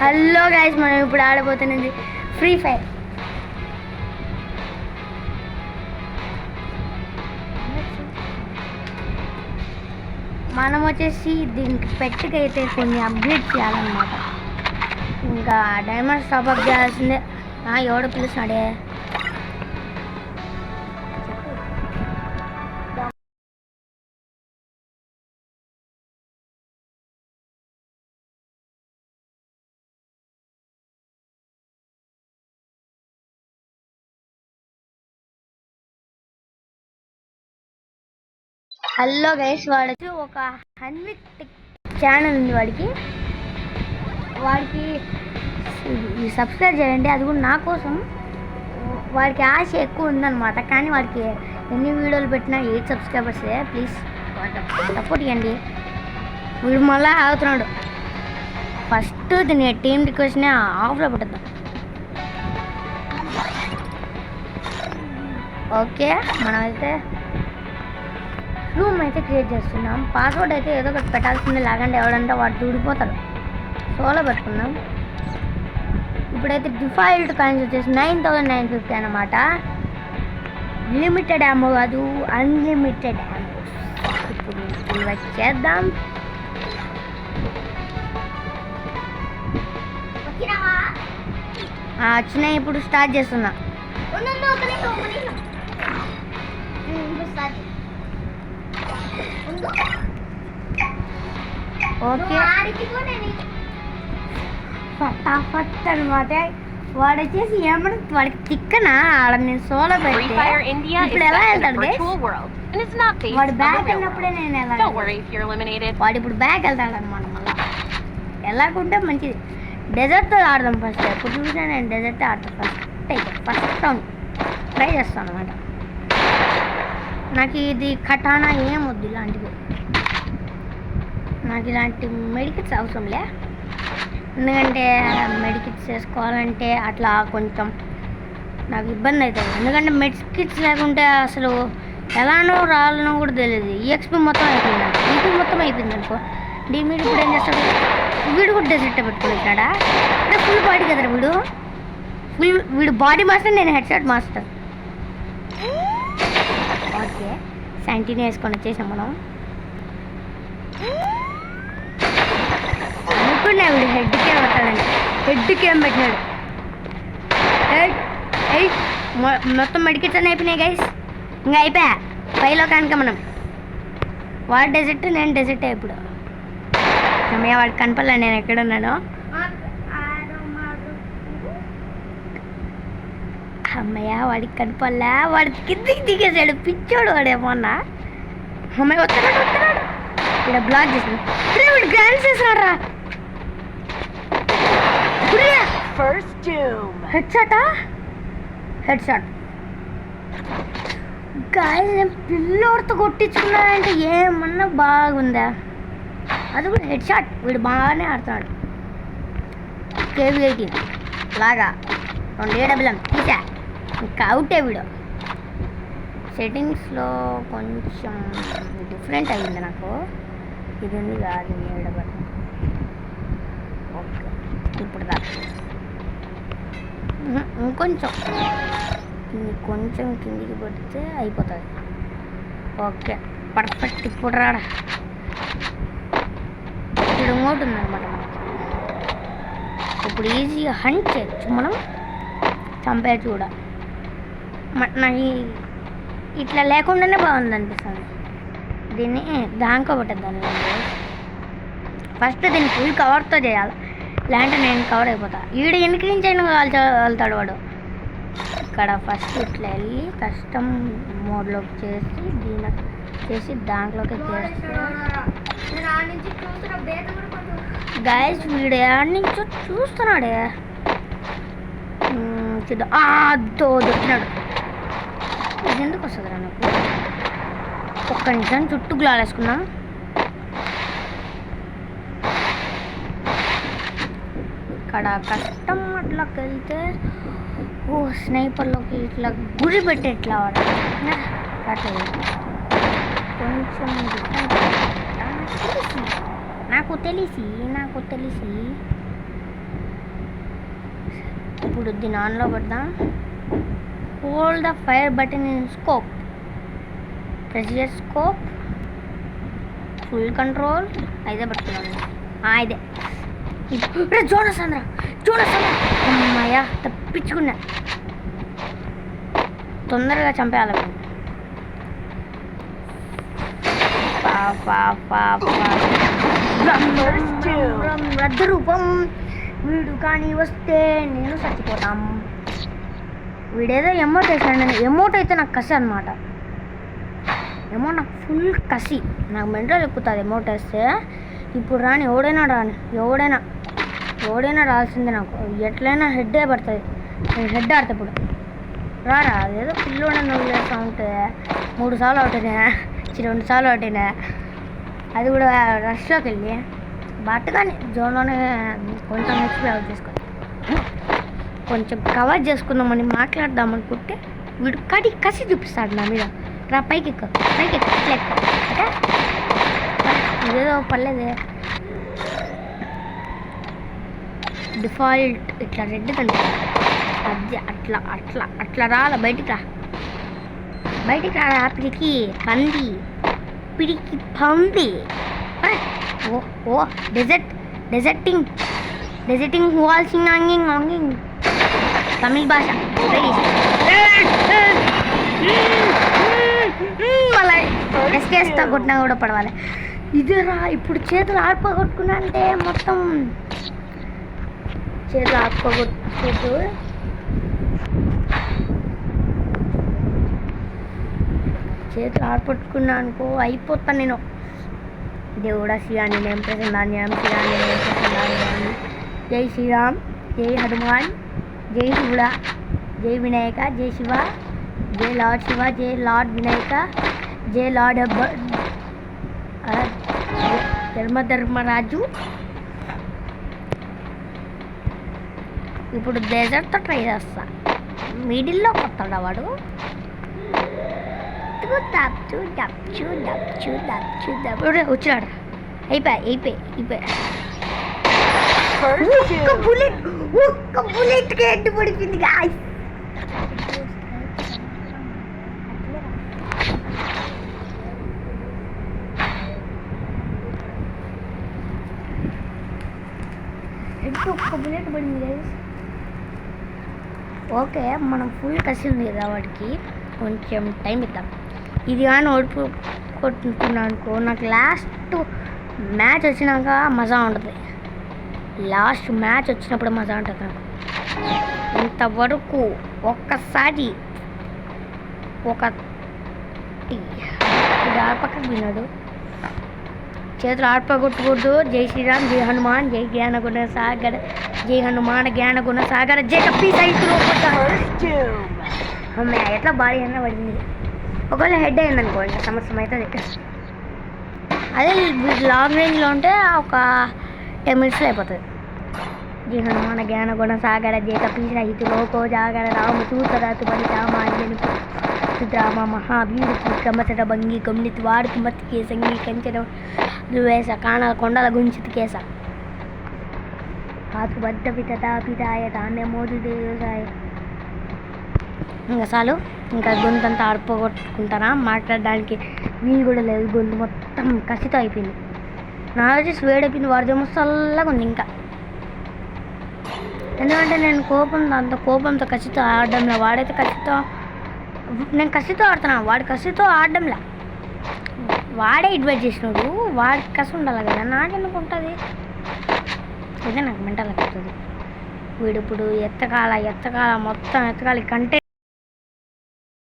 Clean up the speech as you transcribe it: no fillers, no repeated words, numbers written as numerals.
Hello guys, మనం ఇప్పుడు ఆడబోతున్నది free fire. మనం వచ్చేసి దీనికి పెట్టుకైతే కొన్ని అప్గ్రేడ్ చేయాలన్నమాట. ఇంకా డైమండ్స్ టాప్అప్ చేయాల్సిందే. ఎవడో పిలుస్తున్నాడే. హలో గైస్, వాడికి ఒక హన్విక్ ఛానల్ ఉంది. వాడికి సబ్స్క్రైబ్ చేయండి, అది కూడా నా కోసం. వాడికి ఆశ ఎక్కువ ఉందన్నమాట, కానీ వాడికి ఎన్ని వీడియోలు పెట్టినా 8 సబ్స్క్రైబర్సే. ప్లీజ్ సపోర్ట్ ఇవ్వండి. వీడు మళ్ళీ ఆగుతున్నాడు. ఫస్ట్ దీన్ని టీమ్ రిక్వెస్ట్ని ఆఫ్లో పెట్టద్దాం. ఓకే, మనమైతే రూమ్ అయితే క్రియేట్ చేస్తున్నాం. పాస్వర్డ్ అయితే ఏదో ఒకటి పెట్టాల్సిందే, లేకంటే ఎవడంటే వాడు దూడిపోతాడు. సోలో పెట్టుకుందాం. ఇప్పుడైతే డిఫాల్ట్ కాయిన్స్ వచ్చేసి 9950 అన్నమాట. లిమిటెడ్ అమో కాదు, అన్లిమిటెడ్ అమో. ఇప్పుడు ఇన్వైట్ చేద్దాం. వచ్చినాయి. ఇప్పుడు స్టార్ట్ చేస్తున్నా. ఓకే, ఫటాఫట్ అనమాట. వాడు వచ్చేసి ఏమన్నా వాడికి తిక్కనా ఆడ నేను సోలో పెట్టి ఇప్పుడు ఎలా వెళ్తాడు? వాడు బ్యాక్ వెళ్ళినప్పుడే నేను వాడు ఇప్పుడు బ్యాక్ వెళ్తాడు అనమాట. మళ్ళీ ఎలాగుంటే మంచిది. డెజర్ట్తో ఆడదాం ఫస్ట్. ఎప్పుడు చూసినా నేను డెజర్ట్ ఆడతాను ఫస్ట్ రౌండ్ ట్రై చేస్తాను అనమాట. నాకు ఇది కటానా ఏం వద్దు, ఇలాంటివి. నాకు ఇలాంటి మెడికిట్స్ అవసరంలే, ఎందుకంటే మెడికిట్స్ వేసుకోవాలంటే అట్లా కొంచెం నాకు ఇబ్బంది అవుతుంది. ఎందుకంటే మెడికిట్స్ లేకుంటే అసలు ఎలానో రాలనో కూడా తెలియదు. ఈఎక్స్పీ మొత్తం అయిపోయింది, ఈపీ మొత్తం అయిపోయింది అనుకో. డీమీడ్ ఇప్పుడు ఏం చేస్తాడు? వీడు కూడా డెసిట్ పెట్టుకున్నాడా? అంటే ఫుల్ బాడీ కదా వీడు బాడీ మాస్టర్, నేను హెడ్ షాట్ మాస్టర్. ఓకే, శాంటీని వేసుకొని వచ్చేసాం మనం. అనుకున్నా వీడు హెడ్కి ఏం పెట్టాలండి, హెడ్కి ఏం పెట్టినాడు. మొత్తం మెడికిట్స్ అని అయిపోయినాయి గైస్. ఇంకా అయిపోయా పైలో కనుక మనం. వాడు డెజర్ట్, నేను డెజర్ట్. ఇప్పుడు అమ్మయ్య వాడికి కనపడలే నేను ఎక్కడున్నానో. అమ్మయ్య వాడికి కనపడలే, వాడికి కిందికి దిగేసాడు పిచ్చోడు వాడేమన్నా. అమ్మాయి వస్తున్నాడు ఇక్కడ బ్లాక్ చేసాడు. వీడు గ్రాండ్స్ చేస్తున్నాడు రా. Head shot guys. నేను పిల్లోడితో కొట్టించుకున్నానంటే ఏమన్నా బాగుందా? అది కూడా హెడ్ షాట్. వీడు బాగానే ఆడుతున్నాడు. KV-18 లాగా 2 AWM తీసా. ఇంకా అవుటే వీడు. సెట్టింగ్స్లో కొంచెం డిఫరెంట్ అయ్యింది నాకు. ఇది ఉంది కాదు AWM. ఓకే, ఇప్పుడు దాకా ఇంకొంచెం కిందికి పెడితే అయిపోతుంది. Okay, perfect. ఇప్పుడు రాడా ఇక్కడ ఇంకోటి ఉందన్నమాట మనకి. ఇప్పుడు ఈజీగా హంట్ చేయొచ్చు మనం, చంపేయచ్చు కూడా. నాకు ఇట్లా లేకుండానే బాగుంది అనిపిస్తుంది. దీన్ని దాంకో పెట్టద్దాన్ని. ఫస్ట్ దీన్ని ఫుల్ కవర్తో చేయాలి, లేదంటే నేను కవర్ అయిపోతా. ఈడు ఎన్నికి నుంచి అయినా వెళ్తాడు వాడు. ఇక్కడ ఫస్ట్ ఇట్లా వెళ్ళి కస్టమ్ మోడ్లోకి చేసి దీని చేసి దాంట్లోకి చేస్తే గైస్ వీడు ఆడి నుంచో చూస్తున్నాడే. దొరికినాడు. ఇది ఎందుకు వస్తుందిరా నాకు? ఒక్క నిమిషం చుట్టూ గ్లాల్ వేసుకున్నాం. ఇక్కడ కష్టం అట్లోకి వెళ్తే స్నైపర్లోకి ఇట్లా గురి పెట్టి ఎట్లా వాడాలి అట్లా కొంచెం డిఫరెంట్. నాకు తెలిసి ఇప్పుడు దీన్ని ఆన్లో పెడదాం. Hold the fire button in scope, press scope, full control. అయితే పట్టుకున్నాను. ఇదే చూడసంద్ర అమ్మాయ్యా, తప్పించుకున్నా. తొందరగా చంపేయాలి. రద్దు రూపం వీడు కానీ వస్తే నేను చచ్చిపోతాం. వీడేదో ఎమోట్ వేసాడు. ఎమోట్ అయితే నాకు కసి అనమాట. ఎమోట్ నాకు ఫుల్ కసి, నాకు మెంటల్ ఎక్కుతుంది ఎమోట్ వేస్తే. ఇప్పుడు ఎవడైనా రాల్సిందే నాకు. ఎట్లయినా హెడ్డే పడుతుంది. నేను హెడ్ ఆడతా ఇప్పుడు. రారా, అదేదో పిల్లోనే వదిలేస్తూ ఉంటే 3 సార్లు అవుట్ అయినా, 2 సార్లు అవుట్ అయినా. అది కూడా రష్లోకి వెళ్ళి బట్టగానే జోన్లోనే కొంచెం హెచ్పి అవుట్ చేసుకోండి. కొంచెం కవర్ చేసుకుందామని మాట్లాడదామనుకుంటే వీడు కసి చూపిస్తాడు నా మీద. రా పైకి ఎక్కు అంటే ఇదేదో పర్లేదే. డిఫాల్ట్ ఇట్లా రెడ్ కంటే అది అట్లా రాలా. బయటికి రా పిడికి పంది. ఓ డెజర్టింగ్ వాల్సింగ్ ఆంగింగ్ తమిళ భాష. మళ్ళీ ఎస్కేస్తా కొట్టినా కూడా పడవాలి. ఇదేరా ఇప్పుడు చేతులు ఆడిపోగొట్టుకున్నా అంటే మొత్తం చేతులు ఆడిపట్టుకున్నా అనుకో అయిపోతాను నేను. దేవుడా శివాని నేమ్ ప్రసన్నాన్యం శివాని నేమ్ ప్రసన్నాన్యం. జై శ్రీరామ్, జై హనుమాన్, జై శివుడా, జై వినాయక, జై శివ, జై లార్డ్ శివ, జై లార్డ్ వినాయక, జై లార్డ్ ధర్మరాజు. ఇప్పుడు డెజర్ట్తో ట్రై చేస్తా. మిడిల్లో కొత్తాడా వాడు. వచ్చినాడు. అయిపోయి ఒక్క బుల్లెట్కి హెడ్ పడిపోయింది. ఒక్క బుల్లెట్ పడింది. ఓకే, మనం ఫుల్ కసి ఉంది కదా వాడికి, కొంచెం టైం ఇద్దాం. ఇది కానీ కొట్టుకున్నాను అనుకో, నాకు లాస్ట్ మ్యాచ్ వచ్చినాక మజా ఉంటుంది. లాస్ట్ మ్యాచ్ వచ్చినప్పుడు మజా ఉంటుంది నాకు. ఇంతవరకు ఒక్కసారి పక్కకు విన్నాడు. చేతులు ఆడిపోగొట్టకూడదు. జై శ్రీరామ్, జై హనుమాన్, జై జ్ఞానగుణ సాగర, జై హనుమాన్ జ్ఞానగుణ సాగర, జై కప్పి సైతులు. అమ్మాయి ఎట్లా బాడీ అన్నా పడింది. ఒకవేళ హెడ్ అయిందనుకో ఇంకా సంవత్సరం అవుతుంది. అదే లాంగ్ రేంజ్లో ఉంటే ఒక 10 minutesలో అయిపోతుంది. జై హనుమాన జ్ఞానగుణ సాగర, జై కపి సహితు లోకో జాగర, రామ తూతరాతు బలి రామాయణ రామ మహావీరుకు క్రమచట భంగి కమ్నితి వాడుకు మత్తి కేసంగి కంచెన వేస కాణాల కొండల గుంచితి కేస ఆతు బద్ద పితాయ తాన్య మోది దేవసాయ. ఇంకా చాలు, ఇంకా గొంతంతా ఆడిపోగొట్టుకుంటానా, మాట్లాడడానికి వీలు కూడా లేదు. గొంతు మొత్తం కసితో అయిపోయింది. నా వచ్చి వేడైపోయింది. వాడిదేమో చల్లగా ఉంది ఇంకా. ఎందుకంటే నేను కోపంతో కసితో ఆడడంలో, వాడైతే నేను కసితో ఆడుతున్నా, వాడు కసితో ఆడడంలా. వాడే ఇన్వైట్ చేసినాడు, వాడికి కసి ఉండాలి కదా, నాకెందుకు ఉంటుంది? ఇదే నాకు మెంటల్ ఎక్కుతుంది. వీడు ఇప్పుడు ఎత్తకాల మొత్తం ఎత్తకాలి కంటే